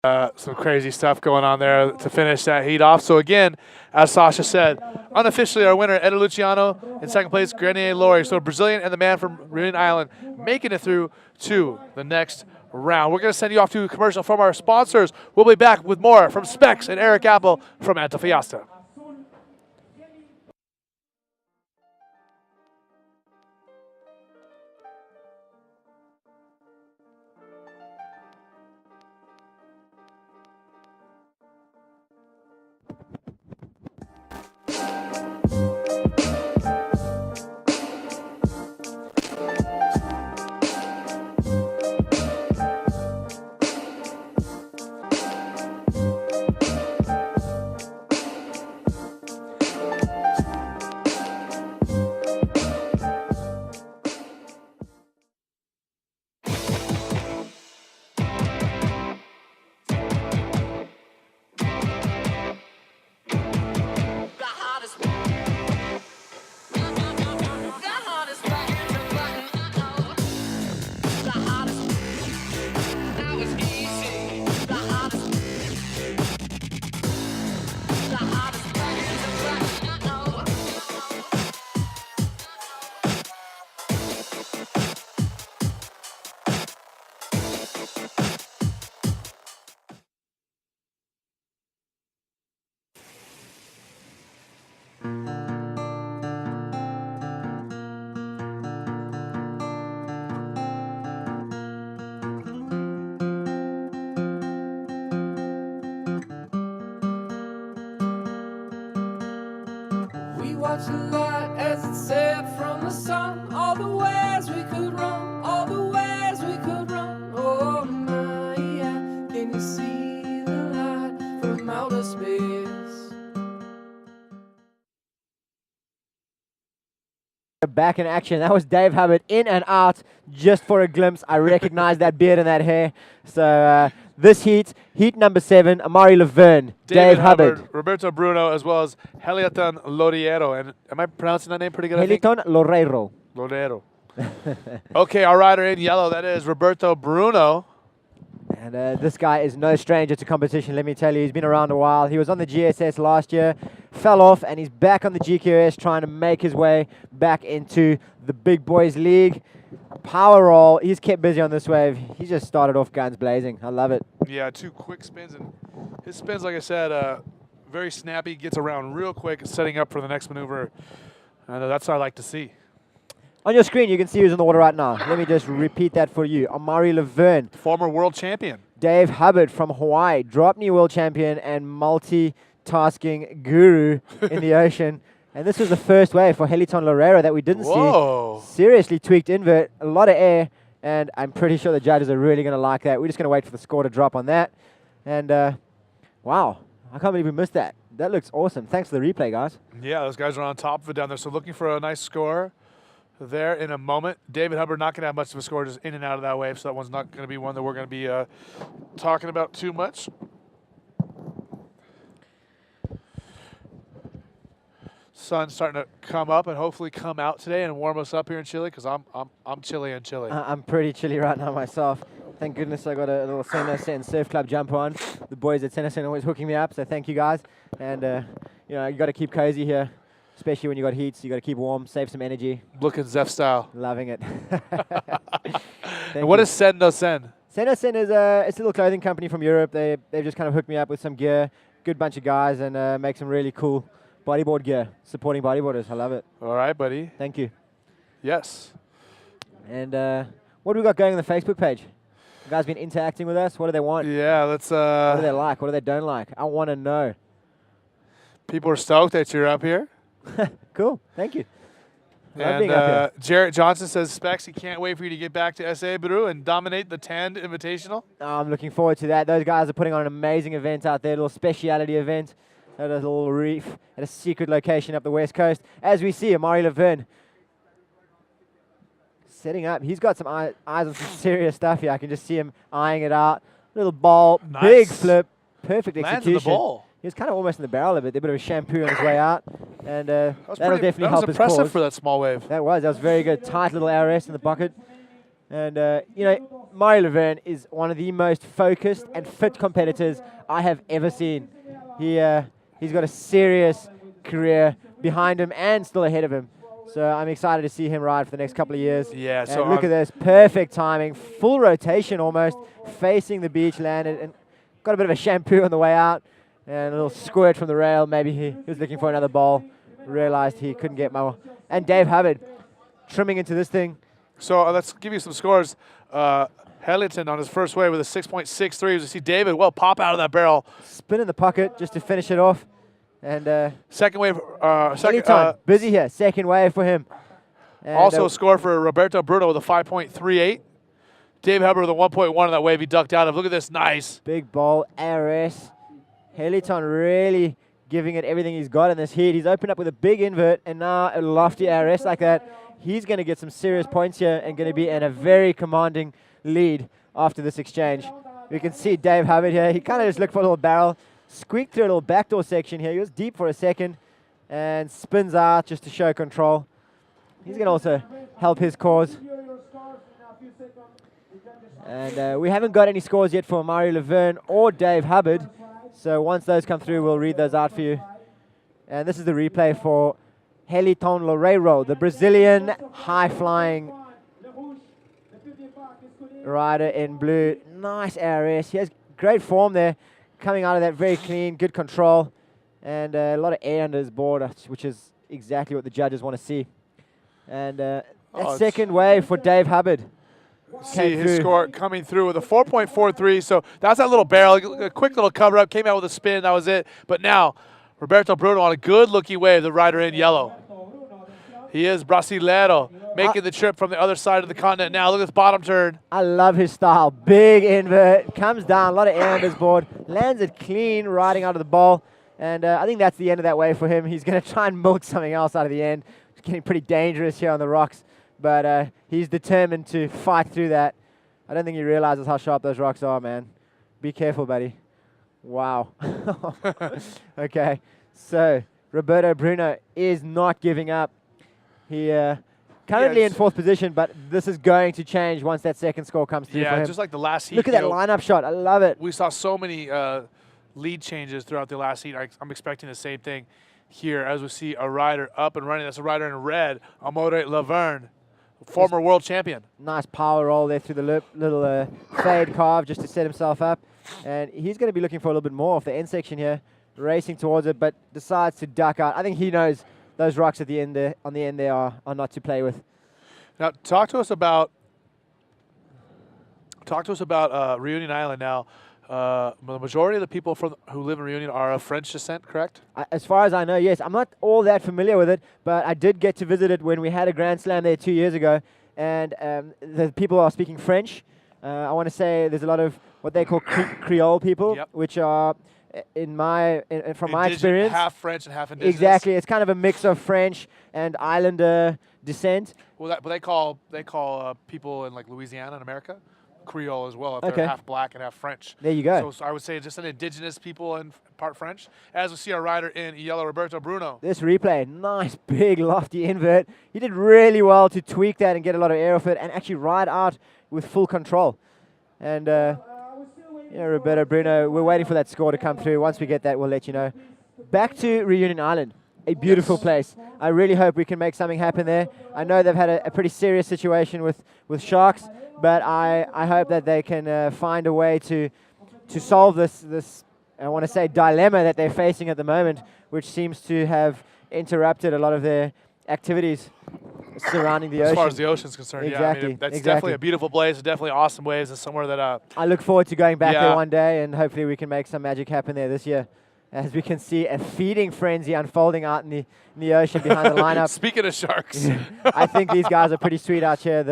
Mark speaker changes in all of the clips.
Speaker 1: Some crazy stuff going on there to finish that heat off. So again, as Sasha said, unofficially our winner, Eder Luciano. In second place, Grenier Laurie. So Brazilian and the man from Reunion Island making it through to the next round. We're going to send you off to a commercial from our sponsors. We'll be back with more from Specs and Eric Apple from Antofagasta.
Speaker 2: Watch the light as it set from the sun. All the ways we could run, all the ways we could run. Oh my, yeah. Can you see the light from outer space?
Speaker 3: Back in action. That was Dave Hubbard in and out just for a glimpse. I recognize that beard and that hair. So this heat number 7, Amari Laverne, Dave Hubbard,
Speaker 1: Roberto Bruno, as well as Heliton Loriero. And am I pronouncing that name pretty good?
Speaker 3: Heliton Lorero.
Speaker 1: Lorero. Okay, our rider in yellow, that is Roberto Bruno.
Speaker 3: And this guy is no stranger to competition, let me tell you. He's been around a while. He was on the GSS last year, fell off, and he's back on the GQS trying to make his way back into the big boys league. Power roll. He's kept busy on this wave. He just started off guns blazing. I love it.
Speaker 1: Yeah, 2 quick spins. And his spins, like I said, very snappy, gets around real quick, setting up for the next maneuver. That's what I like to see.
Speaker 3: On your screen, you can see who's in the water right now. Let me just repeat that for you. Amari Laverne.
Speaker 1: Former world champion.
Speaker 3: Dave Hubbard from Hawaii. Drop knee world champion and multitasking guru in the ocean. And this was the first wave for Heliton Lorero that we didn't see. Seriously tweaked invert, a lot of air, and I'm pretty sure the judges are really going to like that. We're just going to wait for the score to drop on that. And wow, I can't believe we missed that. That looks awesome. Thanks for the replay, guys.
Speaker 1: Yeah, those guys are on top of it down there. So looking for a nice score there in a moment. David Hubbard not going to have much of a score, just in and out of that wave. So that one's not going to be one that we're going to be talking about too much. Sun's starting to come up and hopefully come out today and warm us up here in Chile, because I'm chilly in Chile.
Speaker 3: I'm pretty chilly right now myself. Thank goodness I got a little Sen Surf Club jump on. The boys at Sen always hooking me up, so thank you guys. And you know, you got to keep cozy here, especially when you got heats. You got to keep warm, save some energy.
Speaker 1: Looking Zeph style.
Speaker 3: Loving it.
Speaker 1: And what is Sen no Sen?
Speaker 3: Sen it's a little clothing company from Europe. They've just kind of hooked me up with some gear. Good bunch of guys, and make some really cool bodyboard gear, supporting bodyboarders. I love it.
Speaker 1: All right, buddy.
Speaker 3: Thank you.
Speaker 1: Yes.
Speaker 3: And what do we got going on the Facebook page? You guys been interacting with us? What do they want?
Speaker 1: Yeah, let's...
Speaker 3: what do they like? What do they don't like? I want to know.
Speaker 1: People are stoked that you're up here.
Speaker 3: Cool. Thank you.
Speaker 1: And Jarrett Johnson says, Specs, he can't wait for you to get back to SA Baru and dominate the Tand Invitational.
Speaker 3: I'm looking forward to that. Those guys are putting on an amazing event out there, a little speciality event at a little reef at a secret location up the west coast. As we see, Amari Laverne setting up. He's got some eyes on some serious stuff here. I can just see him eyeing it out. Little ball,
Speaker 1: nice.
Speaker 3: Big flip, perfect
Speaker 1: Lands
Speaker 3: execution.
Speaker 1: in the ball.
Speaker 3: He was kind of almost in the barrel of it. A bit of a shampoo on his way out. And that'll definitely help his cause.
Speaker 1: That was impressive for that small wave.
Speaker 3: That was very good. Tight little ARS in the bucket. And, you know, Mario Laverne is one of the most focused and fit competitors I have ever seen. He's got a serious career behind him and still ahead of him. So I'm excited to see him ride for the next couple of years.
Speaker 1: Yeah,
Speaker 3: and
Speaker 1: so
Speaker 3: look at this, perfect timing, full rotation almost, facing the beach, landed, and got a bit of a shampoo on the way out, and a little squirt from the rail. Maybe he was looking for another bowl, realized he couldn't get more. And Dave Hubbard trimming into this thing.
Speaker 1: So let's give you some scores. Hellington on his first wave with a 6.63. As you see David, well, pop out of that barrel.
Speaker 3: Spin in the pocket just to finish it off. And
Speaker 1: second wave,
Speaker 3: busy here. Second wave for him. And
Speaker 1: also a score for Roberto Bruno with a 5.38. Dave Hubbard with a 1.1 on that wave he ducked out of. Look at this, nice.
Speaker 3: Big ball, ARS. Heliton really giving it everything he's got in this heat. He's opened up with a big invert and now a lofty ARS like that. He's going to get some serious points here and going to be in a very commanding lead after this exchange. We can see Dave Hubbard here. He kind of just looked for a little barrel, squeaked through a little backdoor section here. He was deep for a second and spins out just to show control. He's going to also help his cause. And we haven't got any scores yet for Mario Laverne or Dave Hubbard. So once those come through, we'll read those out for you. And this is the replay for Heliton Loureiro, the Brazilian high-flying rider in blue. Nice ARS. He has great form there, coming out of that very clean, good control, and a lot of air under his board, which is exactly what the judges want to see. And that second wave for Dave Hubbard.
Speaker 1: See his score coming through with a 4.43. So that's that little barrel, a quick little cover up, came out with a spin, that was it. But now, Roberto Bruno on a good-looking wave, the rider in yellow. He is Brasileiro, making the trip from the other side of the continent now. Look at this bottom turn.
Speaker 3: I love his style. Big invert, comes down, a lot of air on his board, lands it clean, riding out of the ball. And I think that's the end of that wave for him. He's going to try and milk something else out of the end. It's getting pretty dangerous here on the rocks. But he's determined to fight through that. I don't think he realizes how sharp those rocks are, man. Be careful, buddy. Wow. Okay, so Roberto Bruno is not giving up. He currently in fourth position, but this is going to change once that second score comes through for him.
Speaker 1: Yeah, just like the last heat.
Speaker 3: Look at that lineup shot. I love it.
Speaker 1: We saw so many lead changes throughout the last heat. I'm expecting the same thing here as we see a rider up and running. That's a rider in red, Amore Laverne, former world champion. Nice
Speaker 3: power roll there through the little fade carve just to set himself up. And he's going to be looking for a little bit more off the end section here, racing towards it, but decides to duck out. I think he knows those rocks at the end there, on the end there are not to play with.
Speaker 1: Now, talk to us about Reunion Island now. The majority of the people who live in Reunion are of French descent, correct?
Speaker 3: As far as I know, yes. I'm not all that familiar with it, but I did get to visit it when we had a Grand Slam there 2 years ago, and the people are speaking French. I want to say there's a lot of what they call Creole people, which are, from my experience,
Speaker 1: half French and half indigenous.
Speaker 3: Exactly. It's kind of a mix of French and Islander descent.
Speaker 1: Well, but they call people in like Louisiana in America Creole as well, if they're half black and half French.
Speaker 3: There you go.
Speaker 1: So I would say just an indigenous people and part French. As we see our rider in yellow, Roberto Bruno.
Speaker 3: This replay, nice big lofty invert. He did really well to tweak that and get a lot of air off it and actually ride out with full control. And Roberto Bruno, we're waiting for that score to come through. Once we get that, we'll let you know. Back to Reunion Island. A beautiful place. I really hope we can make something happen there. I know they've had a pretty serious situation with sharks, but I hope that they can find a way to solve this I want to say dilemma that they're facing at the moment, which seems to have interrupted a lot of their activities surrounding the ocean.
Speaker 1: As far as the ocean's concerned,
Speaker 3: exactly.
Speaker 1: Yeah, I mean, that's definitely a beautiful place. It's definitely awesome waves. It's somewhere that
Speaker 3: I look forward to going back there one day, and hopefully we can make some magic happen there this year. As we can see, a feeding frenzy unfolding out in the ocean behind the lineup.
Speaker 1: Speaking of sharks.
Speaker 3: I think these guys are pretty sweet out here.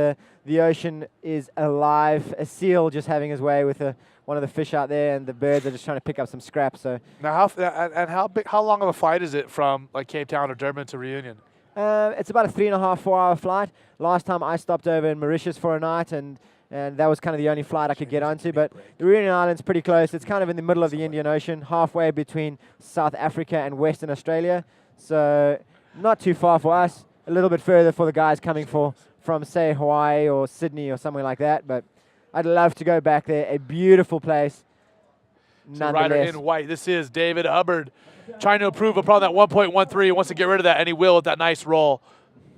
Speaker 3: The ocean is alive. A seal just having his way with one of the fish out there, and the birds are just trying to pick up some scraps. So
Speaker 1: now, how long of a flight is it from like Cape Town or Durban to Reunion?
Speaker 3: It's about a 3.5, 4-hour flight. Last time I stopped over in Mauritius for a night, and that was kind of the only flight I could get onto. But the Reunion Island's pretty close. It's kind of in the middle of the Indian Ocean, halfway between South Africa and Western Australia. So not too far for us, a little bit further for the guys coming for from, say, Hawaii or Sydney or somewhere like that. But I'd love to go back there. A beautiful place.
Speaker 1: So rider in white. This is David Hubbard trying to improve upon that 1.13. He wants to get rid of that, and he will with that nice roll.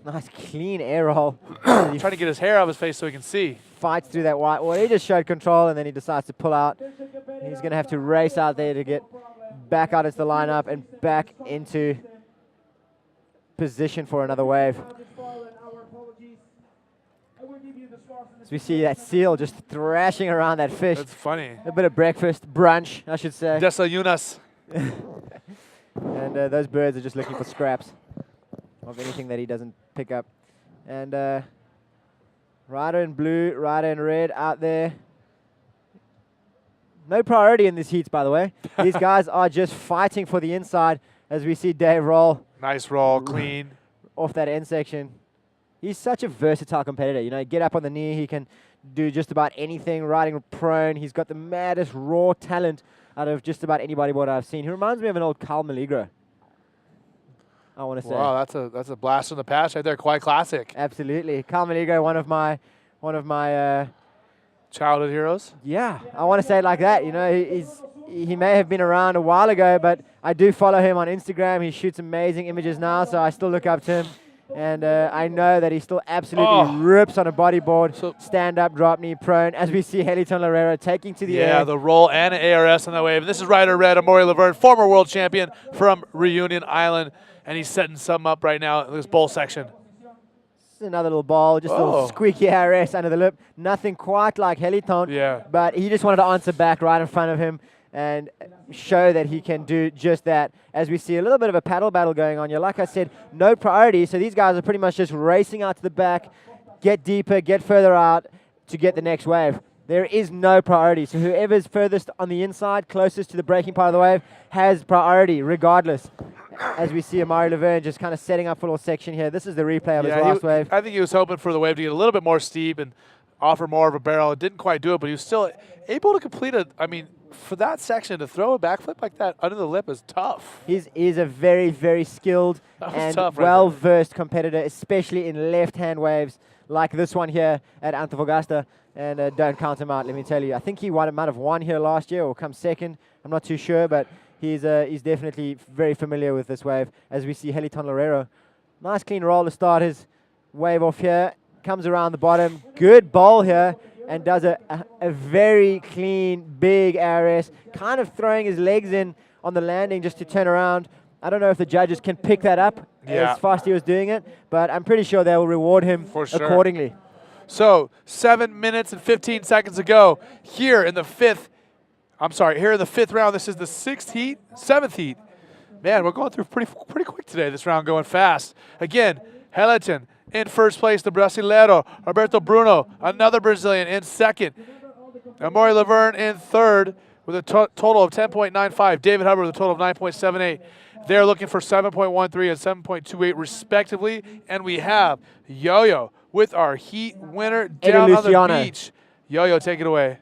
Speaker 3: Nice clean air roll.
Speaker 1: Trying to get his hair out of his face so he can see.
Speaker 3: Fights through that white. Well, he just showed control, and then he decides to pull out. He's going to have to race out there to get back out into the lineup and back into position for another wave. So we see that seal just thrashing around that fish.
Speaker 1: That's funny.
Speaker 3: A bit of breakfast, brunch, I should say.
Speaker 1: Desayunas.
Speaker 3: And those birds are just looking for scraps of anything that he doesn't pick up. And rider in blue, rider in red out there. No priority in these heats, by the way. These guys are just fighting for the inside as we see Dave roll.
Speaker 1: Nice roll, clean.
Speaker 3: Off that end section. He's such a versatile competitor. You know, get up on the knee, he can do just about anything, riding prone. He's got the maddest raw talent out of just about any bodyboarder I've seen. He reminds me of an old Carl Maligro, I want to say.
Speaker 1: Wow, that's a blast from the past right there. Quite classic.
Speaker 3: Absolutely. Carl Maligro, one of my
Speaker 1: childhood heroes.
Speaker 3: Yeah, I want to say it like that. You know, he may have been around a while ago, but I do follow him on Instagram. He shoots amazing images now, so I still look up to him. And I know that he still absolutely rips on a bodyboard, so stand up, drop knee, prone, as we see Heliton Loureiro taking to the air.
Speaker 1: Yeah, the roll and an ARS on that wave. This is rider red, Amaury Laverne, former world champion from Reunion Island, and he's setting some up right now in this bowl section.
Speaker 3: This is another little ball, just a little squeaky ARS under the lip. Nothing quite like Heliton, but he just wanted to answer back right in front of him and show that he can do just that. As we see a little bit of a paddle battle going on here. Like I said, no priority, so these guys are pretty much just racing out to the back, get deeper, get further out to get the next wave. There is no priority, so whoever's furthest on the inside, closest to the breaking part of the wave, has priority regardless. As we see Amaury Laverne just kind of setting up for a little section here. This is the replay of his last wave.
Speaker 1: I think he was hoping for the wave to get a little bit more steep and offer more of a barrel. It didn't quite do it, but he was still able to complete it. I mean, for that section, to throw a backflip like that under the lip is tough.
Speaker 3: He's a very, very skilled and well-versed competitor, especially in left-hand waves like this one here at Antofagasta. And don't count him out, let me tell you. I think he might have won here last year or come second. I'm not too sure, but he's definitely very familiar with this wave. As we see Heliton Loureiro. Nice clean roll to start his wave off here. Comes around the bottom. Good bowl here. And does a very clean, big ARS, kind of throwing his legs in on the landing just to turn around. I don't know if the judges can pick that up as fast as he was doing it, but I'm pretty sure they will reward him accordingly.
Speaker 1: So 7 minutes and 15 seconds to go here in the fifth round. This is the seventh heat. Man, we're going through pretty quick today. This round going fast. Again, Heliton in first place, the Brasileiro, Roberto Bruno, another Brazilian, in second. Amaury Laverne in third with a total of 10.95. David Hubbard with a total of 9.78. They're looking for 7.13 and 7.28 respectively. And we have Yo-Yo with our heat winner down on the beach. Yo-Yo, take it away.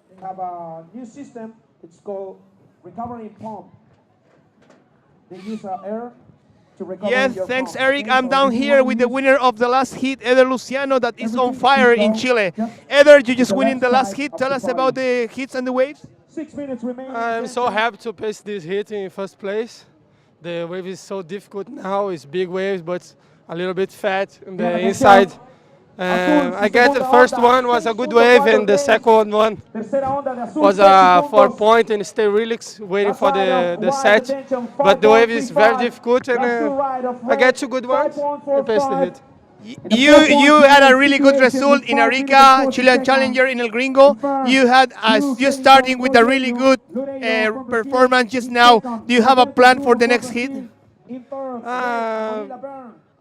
Speaker 4: They have a new system. It's called recovery pump. They use air to recover.
Speaker 5: Yes, thanks, Eric. I'm down here with the winner of the last heat, Eder Luciano, that is on fire in Chile. Eder, you just winning the last heat. Tell us about the hits and the waves.
Speaker 4: 6 minutes remaining.
Speaker 6: I'm so happy to pace this heat in first place. The wave is so difficult now. It's big waves, but a little bit fat on the inside. I guess the first one was a good wave, and the second one was a 4-point and stay relaxed, waiting for the set. But the wave is very difficult, and I get 2 good ones and pace the hit.
Speaker 5: You had a really good result in Arica, Chilean Challenger in El Gringo. You starting with a really good performance just now. Do you have a plan for the next hit?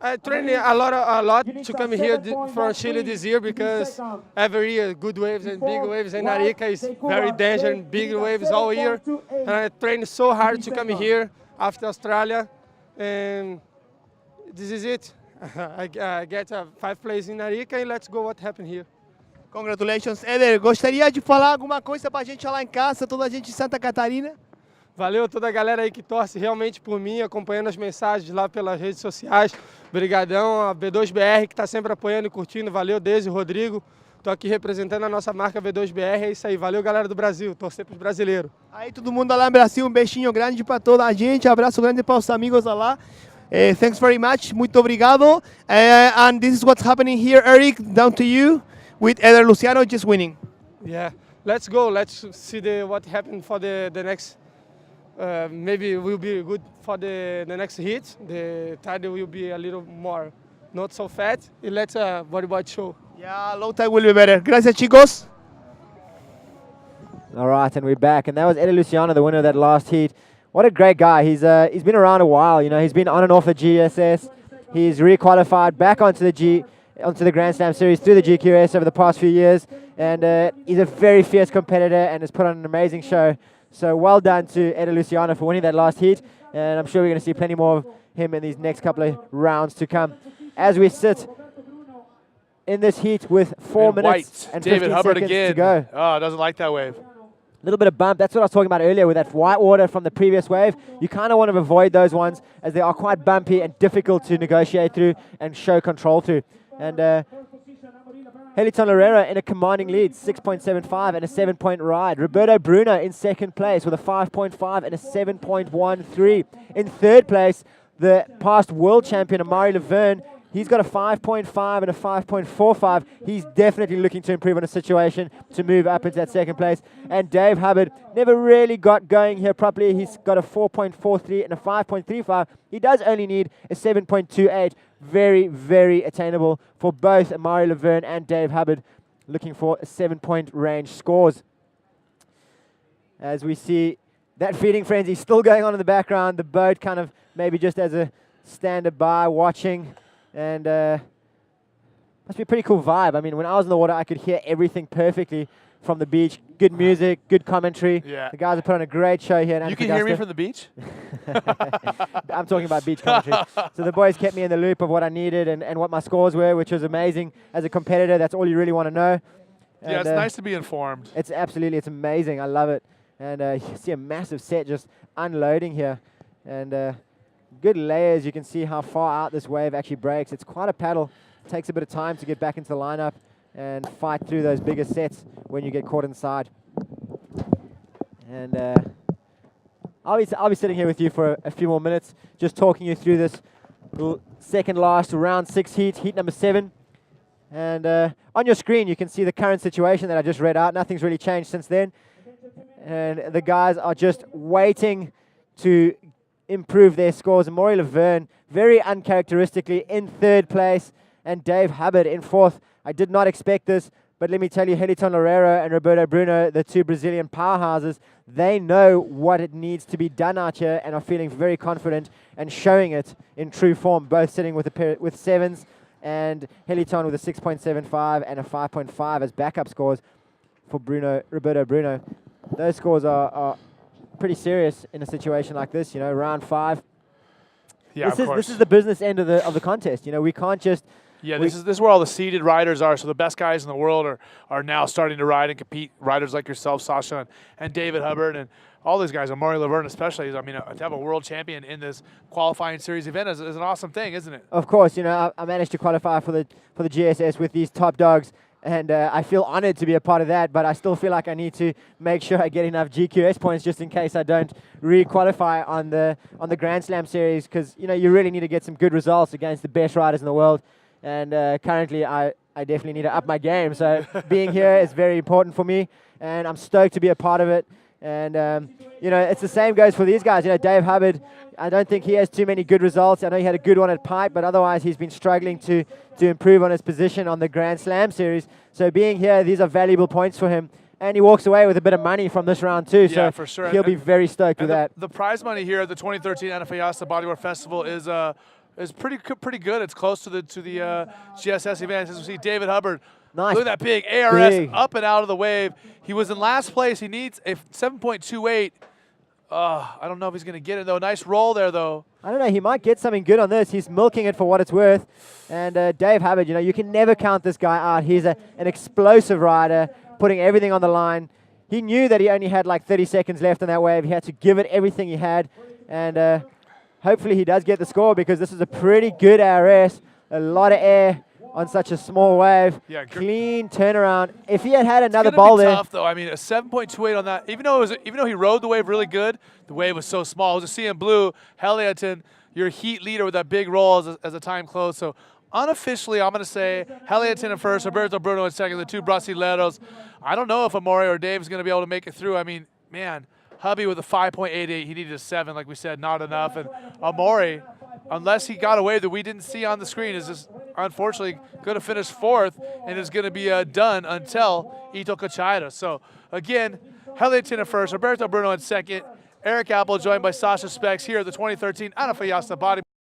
Speaker 6: I trained a lot to come here from Chile this year, because every year good waves and big waves, and Arica is very dangerous, big waves all year. And I trained so hard to come here after Australia, and this is it. I get a 5th place in Arica, and let's go what happened here.
Speaker 5: Congratulations, Eder. Gostaria de falar alguma coisa para a gente lá em casa, toda a gente de Santa Catarina?
Speaker 6: Valeu a toda a galera aí que torce realmente por mim, acompanhando as mensagens lá pelas redes sociais. Obrigadão a B2BR que está sempre apoiando e curtindo. Valeu, Deise, Rodrigo. Estou aqui representando a nossa marca B2BR. É isso aí. Valeu, galera do Brasil. Torcer para os brasileiros.
Speaker 5: Aí, todo mundo lá no Brasil, um beijinho grande para toda a gente. Abraço grande para os amigos lá. Thanks very much. Muito obrigado. And this is what's happening here, Eric. Down to you with Eder Luciano just winning.
Speaker 6: Yeah, let's go. Let's see what happened for the next. Maybe will be good for the next hit. The tide will be a little more not so fat. And let's bodyboard show.
Speaker 5: Yeah, low tide will be better. Gracias, chicos.
Speaker 3: All right, and we're back. And that was Eddie Luciano, the winner of that last heat. What a great guy. He's been around a while. You know, he's been on and off the GSS. He's re-qualified back onto the Grand Slam Series through the GQS over the past few years. And he's a very fierce competitor and has put on an amazing show. So well done to Eddie Luciano for winning that last heat. And I'm sure we're going to see plenty more of him in these next couple of rounds to come. As we sit in this heat with 4 minutes and 15
Speaker 1: David Hubbard
Speaker 3: seconds
Speaker 1: again.
Speaker 3: to go.
Speaker 1: Oh, doesn't like that wave.
Speaker 3: A little bit of bump. That's what I was talking about earlier with that white water from the previous wave. You kind of want to avoid those ones as they are quite bumpy and difficult to negotiate through and show control through. And Heliton Lorera in a commanding lead, 6.75 and a 7-point ride. Roberto Bruno in second place with a 5.5 and a 7.13. In third place, the past world champion Amari Laverne. He's got a 5.5 and a 5.45. He's definitely looking to improve on the situation to move up into that second place. And Dave Hubbard never really got going here properly. He's got a 4.43 and a 5.35. He does only need a 7.28. Very, very attainable for both Amari Laverne and Dave Hubbard, looking for 7-point range scores. As we see that feeding frenzy still going on in the background, the boat kind of maybe just as a standard by watching. And must be a pretty cool vibe. I mean, when I was in the water, I could hear everything perfectly from the beach. Good music, good commentary.
Speaker 1: Yeah.
Speaker 3: The guys have put on a great show here in Antofagasta.
Speaker 1: You can hear me from the beach?
Speaker 3: I'm talking about beach commentary. So the boys kept me in the loop of what I needed and what my scores were, which was amazing. As a competitor, that's all you really want to know. And
Speaker 1: yeah, it's nice to be informed.
Speaker 3: It's amazing. I love it. And you see a massive set just unloading here. And good layers. You can see how far out this wave actually breaks. It's quite a paddle. It takes a bit of time to get back into the lineup and fight through those bigger sets when you get caught inside. And I'll be sitting here with you for a few more minutes, just talking you through this second last round 6 heat number 7. And on your screen, you can see the current situation that I just read out. Nothing's really changed since then. And the guys are just waiting to improve their scores. And Maury Laverne, very uncharacteristically, in third place, and Dave Hubbard in fourth. I did not expect this, but let me tell you, Heliton Loureiro and Roberto Bruno, the two Brazilian powerhouses, they know what it needs to be done out here and are feeling very confident and showing it in true form, both sitting with sevens, and Heliton with a 6.75 and a 5.5 as backup scores for Roberto Bruno. Those scores are pretty serious in a situation like this, you know, round 5.
Speaker 1: Yeah,
Speaker 3: This is the business end of the contest. You know, we can't just...
Speaker 1: Yeah, this is where all the seeded riders are. So the best guys in the world are now starting to ride and compete. Riders like yourself, Sasha, and David Hubbard, and all these guys, Amari Laverne especially. I mean, to have a world champion in this qualifying series event is an awesome thing, isn't it?
Speaker 3: Of course, you know, I managed to qualify for the GSS with these top dogs, and I feel honored to be a part of that. But I still feel like I need to make sure I get enough GQS points just in case I don't re-qualify on the Grand Slam series, because you know you really need to get some good results against the best riders in the world. And currently, I definitely need to up my game. So being here is very important for me, and I'm stoked to be a part of it. And you know, it's the same goes for these guys. You know, Dave Hubbard, I don't think he has too many good results. I know he had a good one at Pipe, but otherwise he's been struggling to improve on his position on the Grand Slam series. So being here, these are valuable points for him. And he walks away with a bit of money from this round too.
Speaker 1: Yeah,
Speaker 3: so
Speaker 1: for sure.
Speaker 3: He'll be very stoked with that.
Speaker 1: The prize money here at the 2013 Antofagasta Bodyboard Festival is pretty good. It's close to the GSS event. As we see David Hubbard,
Speaker 3: nice.
Speaker 1: Look at that big ARS
Speaker 3: Big.
Speaker 1: up and out of the wave. He was in last place. He needs a 7.28. I don't know if he's going to get it, though. Nice roll there, though.
Speaker 3: I don't know. He might get something good on this. He's milking it for what it's worth. And Dave Hubbard, you know, you can never count this guy out. He's an explosive rider, putting everything on the line. he knew that he only had like 30 seconds left on that wave. He had to give it everything he had, and hopefully he does get the score, because this is a pretty good ARS. A lot of air on such a small wave.
Speaker 1: Yeah,
Speaker 3: clean turnaround. If he had another
Speaker 1: it's
Speaker 3: ball
Speaker 1: be
Speaker 3: there,
Speaker 1: tough though. I mean, a 7.28 on that. Even though he rode the wave really good, the wave was so small. I was just seeing blue. Heliaton, your heat leader with that big roll as the time closed. So unofficially, I'm going to say Heliaton in first, Roberto Bruno in second, the two Brasileiros. I don't know if Amore or Dave is going to be able to make it through. I mean, man, Hubby with a 5.88, he needed a 7, like we said, not enough. And Amore, unless he got away that we didn't see on the screen, is just unfortunately going to finish fourth and is going to be done until Ito Kachaira. So again, Heliaton in first, Roberto Bruno in second, Eric Apple joined by Sasha Spex here at the 2013 Antofagasta Bodyboard.